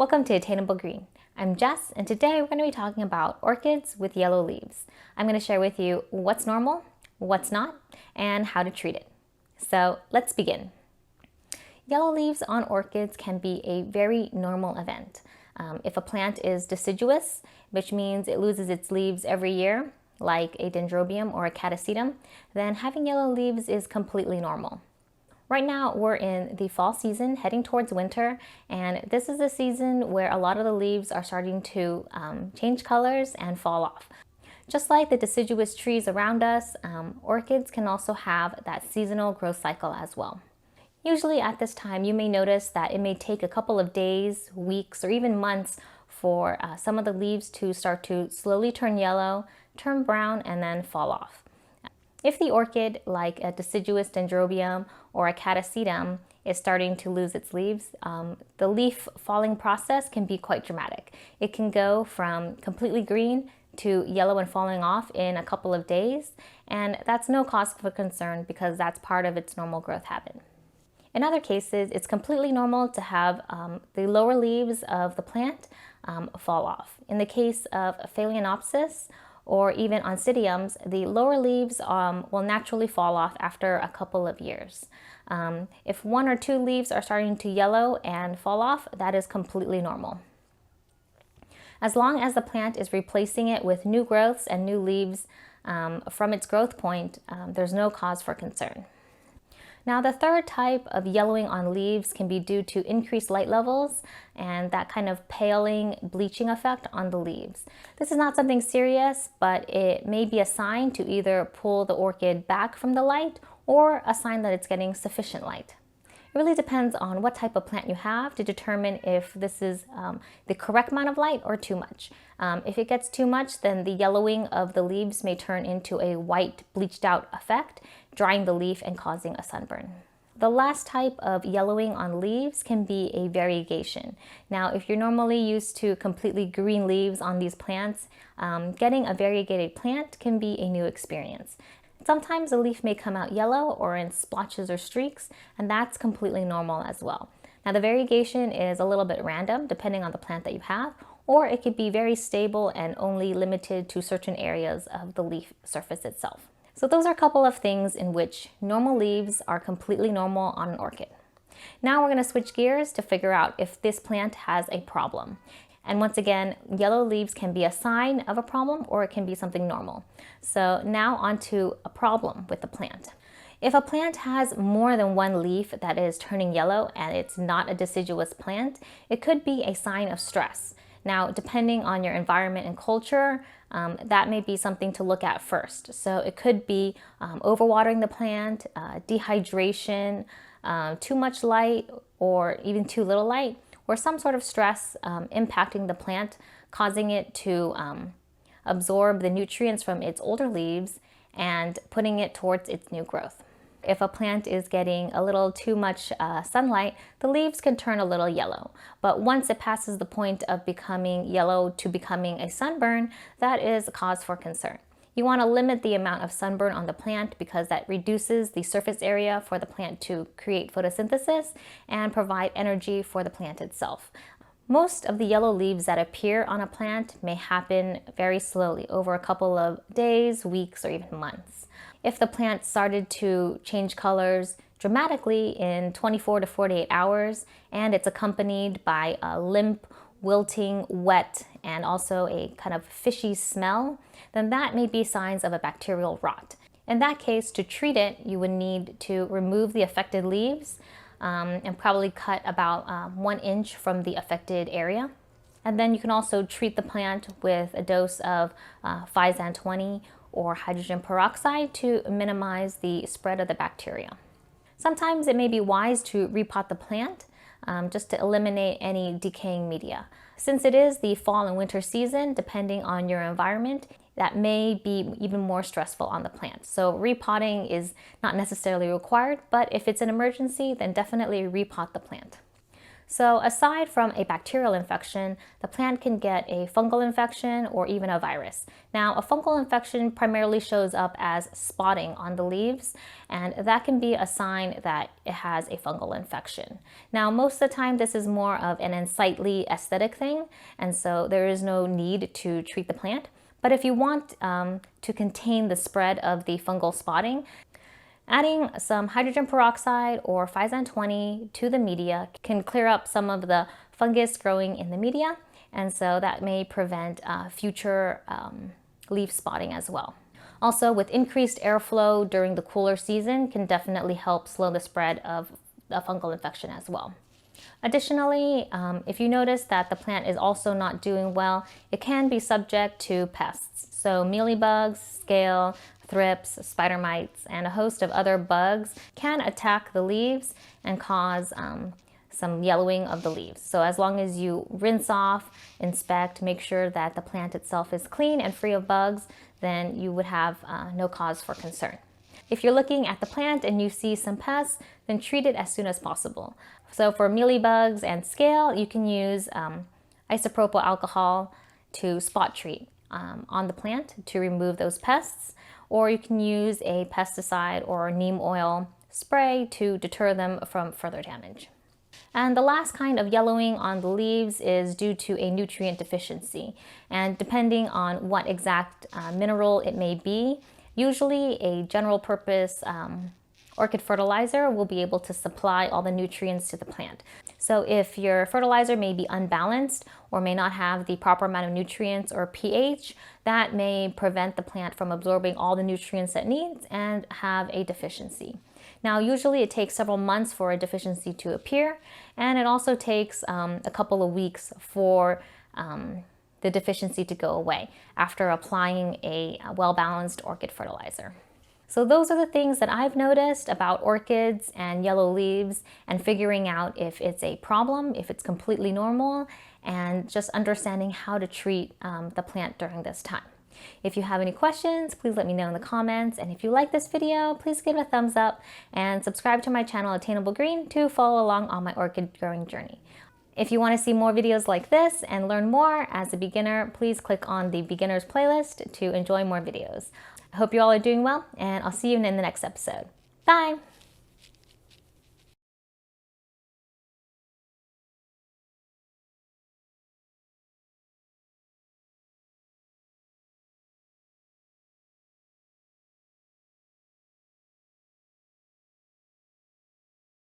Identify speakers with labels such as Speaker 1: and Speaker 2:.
Speaker 1: Welcome to Attainable Green. I'm Jess, and today we're going to be talking about orchids with yellow leaves. I'm going to share with you what's normal, what's not, and how to treat it. So let's begin. Yellow leaves on orchids can be a very normal event. If a plant is deciduous, which means it loses its leaves every year, like a dendrobium or a catasetum, then having yellow leaves is completely normal. Right now, we're in the fall season, heading towards winter, and this is the season where a lot of the leaves are starting to change colors and fall off. Just like the deciduous trees around us, orchids can also have that seasonal growth cycle as well. Usually at this time, you may notice that it may take a couple of days, weeks, or even months for some of the leaves to start to slowly turn yellow, turn brown, and then fall off. If the orchid, like a deciduous dendrobium or a catasetum, is starting to lose its leaves, the leaf falling process can be quite dramatic. It can go from completely green to yellow and falling off in a couple of days, and that's no cause for concern because that's part of its normal growth habit. In other cases, it's completely normal to have the lower leaves of the plant fall off. In the case of Phalaenopsis or even Oncidiums, the lower leaves will naturally fall off after a couple of years. If one or two leaves are starting to yellow and fall off, that is completely normal. As long as the plant is replacing it with new growths and new leaves from its growth point, there's no cause for concern. Now, the third type of yellowing on leaves can be due to increased light levels and that kind of paling, bleaching effect on the leaves. This is not something serious, but it may be a sign to either pull the orchid back from the light or a sign that it's getting sufficient light. It really depends on what type of plant you have to determine if this is the correct amount of light or too much. If it gets too much, then the yellowing of the leaves may turn into a white bleached out effect, drying the leaf and causing a sunburn. The last type of yellowing on leaves can be a variegation. Now, if you're normally used to completely green leaves on these plants, getting a variegated plant can be a new experience. Sometimes a leaf may come out yellow or in splotches or streaks, and that's completely normal as well. Now, the variegation is a little bit random depending on the plant that you have, or it could be very stable and only limited to certain areas of the leaf surface itself. So those are a couple of things in which normal leaves are completely normal on an orchid. Now we're going to switch gears to figure out if this plant has a problem. And once again, yellow leaves can be a sign of a problem or it can be something normal. So now on to a problem with the plant. If a plant has more than one leaf that is turning yellow and it's not a deciduous plant, it could be a sign of stress. Now, depending on your environment and culture, that may be something to look at first. So it could be overwatering the plant, dehydration, too much light, or even too little light, or some sort of stress impacting the plant, causing it to absorb the nutrients from its older leaves and putting it towards its new growth. If a plant is getting a little too much sunlight, the leaves can turn a little yellow. But once it passes the point of becoming yellow to becoming a sunburn, that is a cause for concern. You want to limit the amount of sunburn on the plant because that reduces the surface area for the plant to create photosynthesis and provide energy for the plant itself. Most of the yellow leaves that appear on a plant may happen very slowly over a couple of days, weeks, or even months. If the plant started to change colors dramatically in 24 to 48 hours and it's accompanied by a limp, wilting, wet, and also a kind of fishy smell, then that may be signs of a bacterial rot. In that case, to treat it, you would need to remove the affected leaves and probably cut about 1 inch from the affected area. And then you can also treat the plant with a dose of 5-xan-20 or hydrogen peroxide to minimize the spread of the bacteria. Sometimes it may be wise to repot the plant just to eliminate any decaying media. Since it is the fall and winter season, depending on your environment, that may be even more stressful on the plant. So repotting is not necessarily required, but if it's an emergency, then definitely repot the plant. So aside from a bacterial infection, the plant can get a fungal infection or even a virus. Now, a fungal infection primarily shows up as spotting on the leaves, and that can be a sign that it has a fungal infection. Now, most of the time, this is more of an unsightly aesthetic thing, and so there is no need to treat the plant. But if you want to contain the spread of the fungal spotting, adding some hydrogen peroxide or Physan 20 to the media can clear up some of the fungus growing in the media, and so that may prevent future leaf spotting as well. Also, with increased airflow during the cooler season can definitely help slow the spread of a fungal infection as well. Additionally, if you notice that the plant is also not doing well, it can be subject to pests. So mealybugs, scale, thrips, spider mites, and a host of other bugs can attack the leaves and cause some yellowing of the leaves. So as long as you rinse off, inspect, make sure that the plant itself is clean and free of bugs, then you would have no cause for concern. If you're looking at the plant and you see some pests, then treat it as soon as possible. So for mealybugs and scale, you can use isopropyl alcohol to spot treat on the plant to remove those pests, or you can use a pesticide or neem oil spray to deter them from further damage. And the last kind of yellowing on the leaves is due to a nutrient deficiency. And depending on what exact mineral it may be, usually a general purpose orchid fertilizer will be able to supply all the nutrients to the plant. So if your fertilizer may be unbalanced or may not have the proper amount of nutrients or pH, that may prevent the plant from absorbing all the nutrients it needs and have a deficiency. Now, usually it takes several months for a deficiency to appear, and it also takes a couple of weeks for the deficiency to go away after applying a well-balanced orchid fertilizer. So those are the things that I've noticed about orchids and yellow leaves, and figuring out if it's a problem, if it's completely normal, and just understanding how to treat the plant during this time. If you have any questions, please let me know in the comments. And if you like this video, please give it a thumbs up and subscribe to my channel, Attainable Green, to follow along on my orchid growing journey. If you want to see more videos like this and learn more as a beginner, please click on the beginners playlist to enjoy more videos. I hope you all are doing well, and I'll see you in the next episode. Bye!